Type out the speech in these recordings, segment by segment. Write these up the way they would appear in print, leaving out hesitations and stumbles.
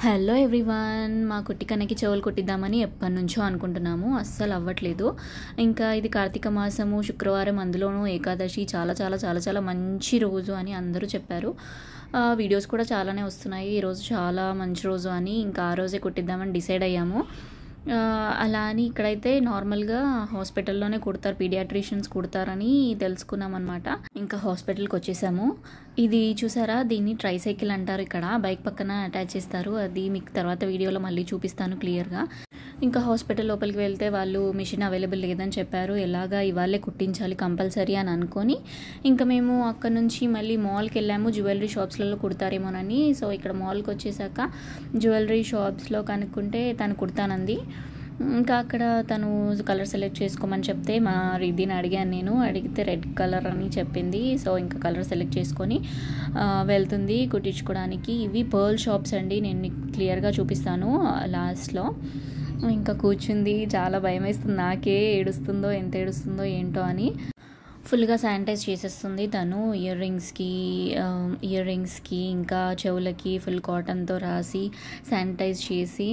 Hello everyone, మా కుట్టికన్నకి చెవులు కుట్టిద్దామని ఎప్పటి నుంచో అనుకుంటున్నాము. అస్సలు అవ్వట్లేదు. ఇంకా ఇది కార్తీక మాసము, శుక్రవారం, అందులోనూ ఏకాదశి చాలా చాలా చాలా చాలా మంచి రోజు అని అందరూ చెప్పారు. వీడియోస్ కూడా చాలానే వస్తున్నాయి. ఈరోజు చాలా మంచి రోజు అని ఇంకా ఆ రోజే కుట్టిద్దామని డిసైడ్ అయ్యాము. అలా అని ఇక్కడైతే నార్మల్గా హాస్పిటల్లోనే కుడతారు, పీడియాట్రిషియన్స్ కుడతారని తెలుసుకున్నాం అనమాట. ఇంకా హాస్పిటల్కి వచ్చేసాము. ఇది చూసారా, దీన్ని ట్రైసైకిల్ అంటారు. ఇక్కడ బైక్ పక్కన అటాచ్ చేస్తారు. అది మీకు తర్వాత వీడియోలో మళ్ళీ చూపిస్తాను క్లియర్గా. ఇంకా హాస్పిటల్ లోపలికి వెళ్తే వాళ్ళు మిషన్ అవైలబుల్ లేదని చెప్పారు. ఎలాగా ఇవాళే కుట్టించాలి కంపల్సరీ అని అనుకొని ఇంకా మేము అక్కడ నుంచి మళ్ళీ మాల్కి వెళ్ళాము. జ్యువెలరీ షాప్స్లలో కుడతారేమోనని. సో ఇక్కడ మాల్కి వచ్చేసాక జ్యువెలరీ షాప్స్లో కనుక్కుంటే తను కుడతానంది. ఇంకా అక్కడ తను కలర్ సెలెక్ట్ చేసుకోమని చెప్తే మా రిద్దిని అడిగాను. అడిగితే రెడ్ కలర్ అని చెప్పింది. సో ఇంకా కలర్ సెలెక్ట్ చేసుకొని వెళ్తుంది కుట్టించుకోవడానికి. ఇవి పర్ల్ షాప్స్ అండి, నేను క్లియర్గా చూపిస్తాను లాస్ట్లో. ఇంకా కూర్చుంది. చాలా భయం వేస్తుంది నాకే, ఏడుస్తుందో ఎంత ఏడుస్తుందో ఏంటో అని. ఫుల్గా శానిటైజ్ చేసేస్తుంది తను. ఇయర్ రింగ్స్కి ఇంకా చెవులకి ఫుల్ కాటన్తో రాసి శానిటైజ్ చేసి,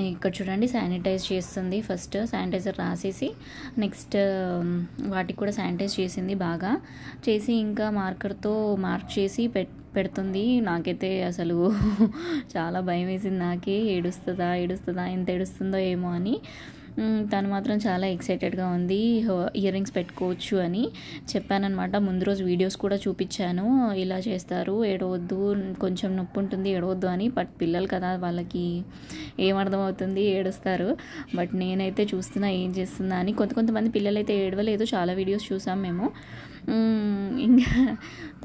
ఇక్కడ చూడండి శానిటైజ్ చేస్తుంది. ఫస్ట్ శానిటైజర్ రాసేసి నెక్స్ట్ వాటికి కూడా శానిటైజ్ చేసింది బాగా చేసి, ఇంకా మార్కర్తో మార్క్ చేసి పెడుతుంది. నాకైతే అసలు చాలా భయం వేసింది. నాకే ఏడుస్తుందా ఎంత ఏడుస్తుందో ఏమో అని. తను మాత్రం చాలా ఎక్సైటెడ్గా ఉంది. ఇయర్ రింగ్స్ పెట్టుకోవచ్చు అని చెప్పానమాట. ముందు రోజు వీడియోస్ కూడా చూపించాను. ఇలా చేస్తారు, ఏడవద్దు, కొంచెం నొప్పి ఉంటుంది, ఏడవద్దు అని. బట్ పిల్లలు కదా, వాళ్ళకి ఏమర్థమవుతుంది, ఏడుస్తారు. బట్ నేనైతే చూస్తున్నా ఏం చేస్తున్నా అని. కొంతమంది పిల్లలైతే ఏడవలేదు, చాలా వీడియోస్ చూసాం మేము. ఇంకా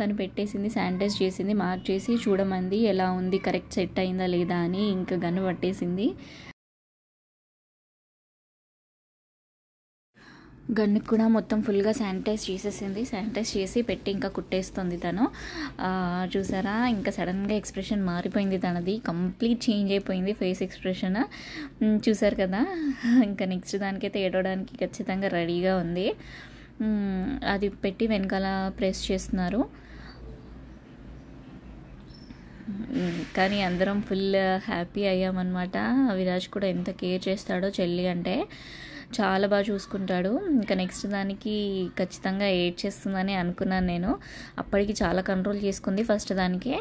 తను పెట్టేసింది, శానిటైజ్ చేసింది, మార్క్ చేసి చూడమంది ఎలా ఉంది, కరెక్ట్ సెట్ అయిందా లేదా అని. ఇంకా గన్ను పట్టేసింది. గన్నుకి కూడా మొత్తం ఫుల్గా శానిటైజ్ చేసేసింది. శానిటైజ్ చేసి పెట్టి ఇంకా కుట్టేస్తుంది తను. చూసారా, ఇంకా సడన్గా ఎక్స్ప్రెషన్ మారిపోయింది తనది. కంప్లీట్ చేంజ్ అయిపోయింది ఫేస్ ఎక్స్ప్రెషన్. చూసారు కదా. ఇంకా నెక్స్ట్ దానికైతే ఏడవడానికి ఖచ్చితంగా రెడీగా ఉంది. అది పెట్టి వెనకాల ప్రెస్ చేస్తున్నారు. కానీ అందరం ఫుల్ హ్యాపీ అయ్యామన్నమాట. విరాజ్ కూడా ఎంత కేర్ చేస్తాడో చెల్లి అంటే, చాలా బాగా చూసుకుంటాడు. ఇంకా నెక్స్ట్ దానికి ఖచ్చితంగా ఏడ్ చేస్తుందని అనుకున్నాను నేను. అప్పటికి చాలా కంట్రోల్ చేసుకుంది ఫస్ట్ దానికి.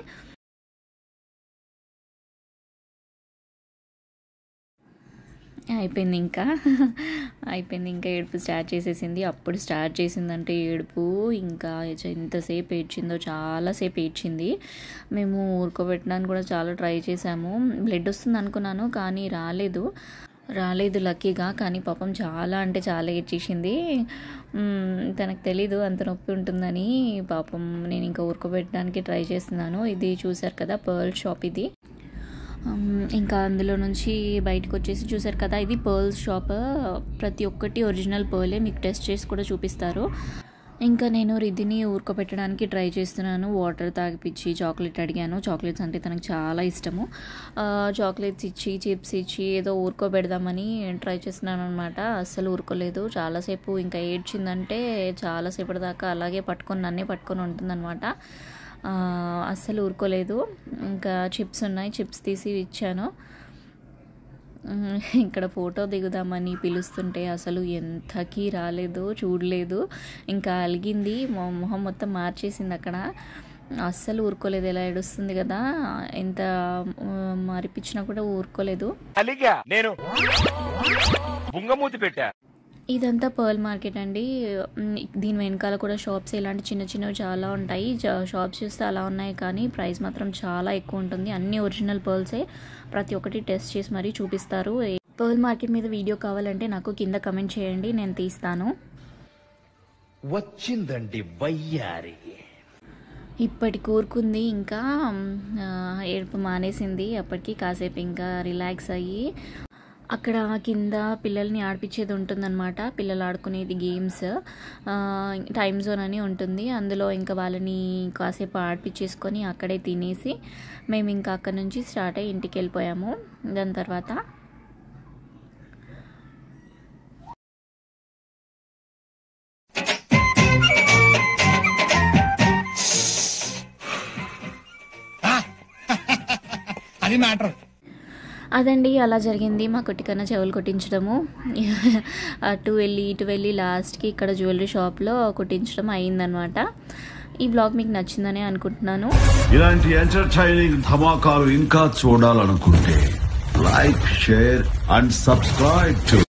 అయిపోయింది ఇంకా ఏడుపు స్టార్ట్ చేసేసింది. అప్పుడు స్టార్ట్ చేసిందంటే ఏడుపు, ఇంకా ఎంతసేపు ఏడ్చిందో, చాలాసేపు ఏడ్చింది. మేము ఊరుకోబెట్టడానికి కూడా చాలా ట్రై చేసాము. బ్లడ్ వస్తుంది అనుకున్నాను కానీ రాలేదు లక్కీగా. కానీ పాపం చాలా అంటే చాలా ఏడ్చేసింది. తనకు తెలీదు అంత నొప్పి ఉంటుందని. పాపం నేను ఇంకా ఊరుకోబెట్టడానికి ట్రై చేస్తున్నాను. ఇది చూసారు కదా, పర్ల్ షాప్ ఇది. ఇంకా అందులో నుంచి బయటకు వచ్చేసి చూసారు కదా, ఇది పర్ల్స్ షాప్. ప్రతి ఒక్కటి ఒరిజినల్ పర్లే, మీకు టెస్ట్ చేసి కూడా చూపిస్తారు. ఇంకా నేను రిద్దిని ఊరుకోబెట్టడానికి ట్రై చేస్తున్నాను. వాటర్ తాగిపించి చాక్లెట్ అడిగాను. చాక్లెట్స్ అంటే తనకు చాలా ఇష్టము. చాక్లెట్స్ ఇచ్చి చిప్స్ ఇచ్చి ఏదో ఊరుకోబెడదామని ట్రై చేస్తున్నాను అనమాట. అస్సలు ఊరుకోలేదు. చాలాసేపు ఇంకా ఏడ్చిందంటే చాలాసేపటి దాకా అలాగే నన్నే పట్టుకొని ఉంటుందన్నమాట. అస్సలు ఊరుకోలేదు. ఇంకా చిప్స్ ఉన్నాయి, చిప్స్ తీసి ఇచ్చాను. ఇక్కడ ఫోటో దిగుదామని పిలుస్తుంటే అసలు ఎంతకీ రాలేదు, చూడలేదు. ఇంకా అలిగింది, మొహం మొత్తం మార్చేసింది అక్కడ. అస్సలు ఊరుకోలేదు. ఎలా ఏడుస్తుంది కదా, ఎంత మరిపించినా కూడా ఊరుకోలేదు. ఇదంతా పర్ల్ మార్కెట్ అండి. దీని వెనకాల కూడా షాప్స్ ఇలాంటి చిన్న చిన్నవి చాలా ఉంటాయి. షాప్స్ చూస్తే అలా ఉన్నాయి కానీ ప్రైస్ మాత్రం చాలా ఎక్కువ ఉంటుంది. అన్ని ఒరిజినల్ పర్ల్సే, ప్రతి ఒక్కటి టెస్ట్ చేసి మరీ చూపిస్తారు. పర్ల్ మార్కెట్ మీద వీడియో కావాలంటే నాకు కింద కమెంట్ చేయండి, నేను తీస్తాను. వచ్చిందండి వయ్యారి. ఇప్పటి కూరుకుంది, ఇంకా ఏడుపు మానేసింది. అప్పటికి కాసేపు ఇంకా రిలాక్స్ అయ్యి అక్కడ కింద పిల్లల్ని ఆడిపించేది ఉంటుందన్నమాట. పిల్లలు ఆడుకునేది గేమ్స్, టైమ్ జోన్ అని ఉంటుంది. అందులో ఇంకా వాళ్ళని కాసేపు ఆడిపించేసుకొని అక్కడే తినేసి మేము ఇంకా అక్కడ నుంచి స్టార్ట్ అయ్యి ఇంటికి వెళ్ళిపోయాము. దాని తర్వాత అది మ్యాటర్. అదండి అలా జరిగింది మా కుట్టికన్నా చెవులు కుట్టించడము. అటు వెళ్ళి ఇటు వెళ్ళి లాస్ట్కి ఇక్కడ జ్యువెలరీ షాప్లో కుట్టించడం అయిందనమాట. ఈ బ్లాగ్ మీకు నచ్చిందని అనుకుంటున్నాను. ఇలాంటి ఎంటర్టైనింగ్ ధమాకాలు ఇంకా చూడాలనుకుంటే like, share and subscribe to